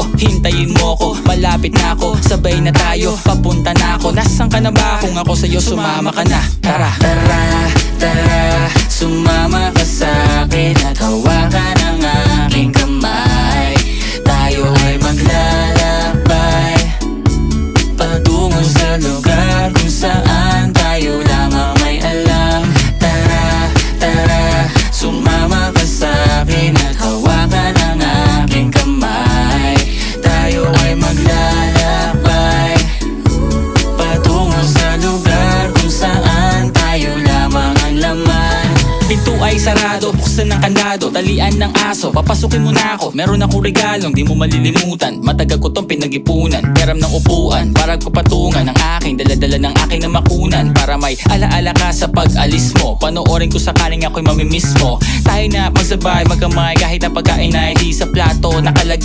Oh, hintayin mo ko, malapit na ako, sabay na tayo, papunta na ako. Nasaan ka na ba? Kung ako sa'yo, sumama ka na. Tara, tara, tara, sumama ka sa'kin at hawakan ang aking kamay. Tayo ay maglalakbay patungo sa lugar kung saan tayo lamang may alam. Tara, tara, sumama ka sa'kin at hawakan ang aking kamay. Tayo ay maglalakbay patungo sa lugar kung saan tayo lamang ang laman. Pinto ay sarado, buksan ng kandado, talian ng aso, papasukin mo na ako. Meron akong regalong di mo malilimutan, matagal ko tong pinag-ipunan. Peram ng upuan, para ko patungan ang aking daladala ng aking namakunan. Para may alaala ka sa pag-alis mo, panoorin ko sakaling ako'y mamimiss mo. Tayo na magsabay, magkamay, kahit ang pagkain ay di sa plato nakalagay.